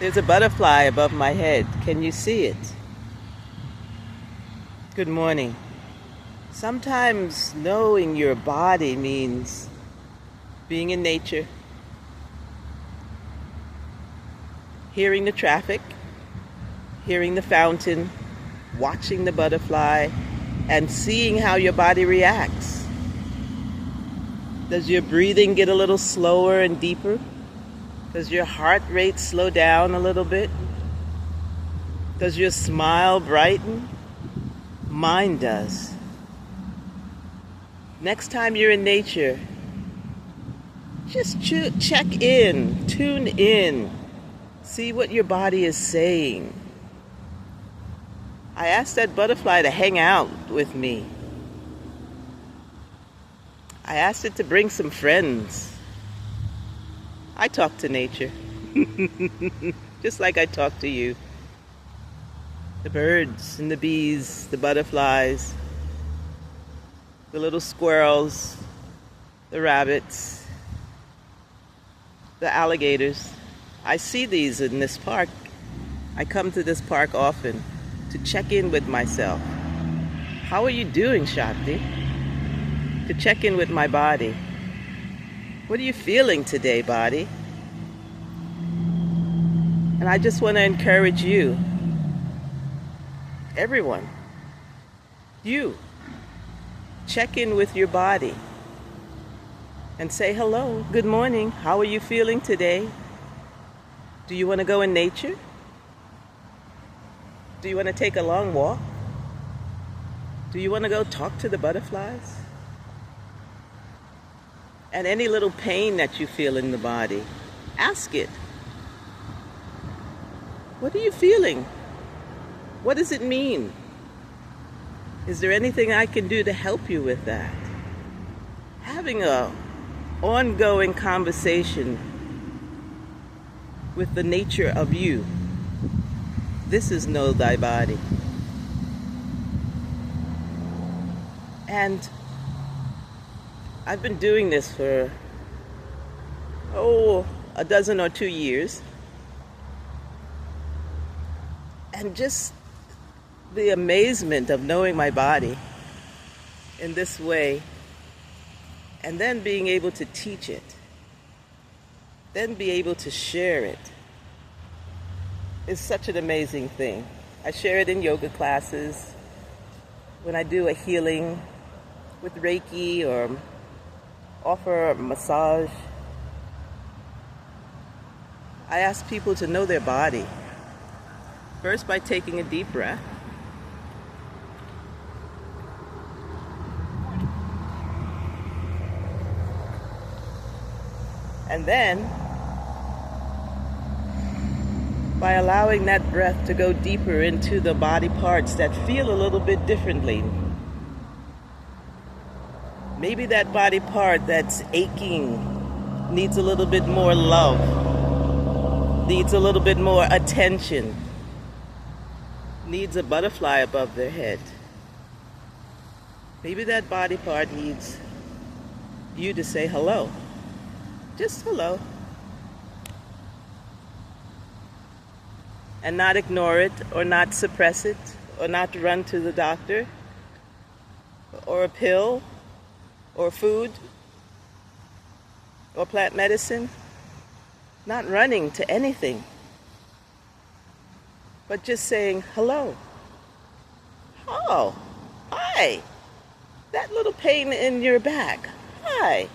There's a butterfly above my head. Can you see it? Good morning. Sometimes knowing your body means being in nature, hearing the traffic, hearing the fountain, watching the butterfly, and seeing how your body reacts. Does your breathing get a little slower and deeper? Does your heart rate slow down a little bit? Does your smile brighten? Mine does. Next time you're in nature, just check in, tune in, see what your body is saying. I asked that butterfly to hang out with me. I asked it to bring some friends. I talk to nature, just like I talk to you. The birds and the bees, the butterflies, the little squirrels, the rabbits, the alligators. I see these in this park. I come to this park often to check in with myself. How are you doing, Shakti? To check in with my body. What are you feeling today, body? And I just want to encourage you, everyone, you, check in with your body and say hello, good morning, how are you feeling today? Do you want to go in nature? Do you want to take a long walk? Do you want to go talk to the butterflies? And any little pain that you feel in the body, ask it. What are you feeling? What does it mean? Is there anything I can do to help you with that? Having an ongoing conversation with the nature of you. This is Know Thy Body. And I've been doing this for, a dozen or 2 years. And just the amazement of knowing my body in this way, and then being able to teach it, then be able to share it, is such an amazing thing. I share it in yoga classes, when I do a healing with Reiki or offer a massage. I ask people to know their body. First, by taking a deep breath. And then, by allowing that breath to go deeper into the body parts that feel a little bit differently. Maybe that body part that's aching needs a little bit more love, needs a little bit more attention, needs a butterfly above their head. Maybe that body part needs you to say hello. Just hello. And not ignore it, or not suppress it, or not run to the doctor, or a pill, or food, or plant medicine. Not running to anything, but just saying hello. Oh, hi. That little pain in your back. Hi.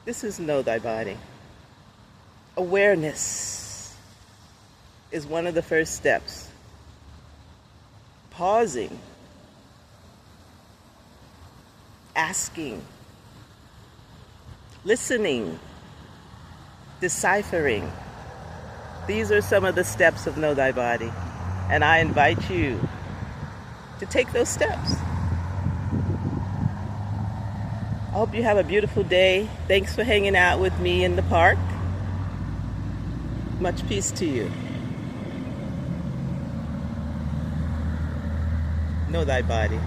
This is Know Thy Body. Awareness is one of the first steps. Pausing. Asking. Listening. Deciphering. These are some of the steps of Know Thy Body. And I invite you to take those steps. I hope you have a beautiful day. Thanks for hanging out with me in the park. Much peace to you. Know Thy Body.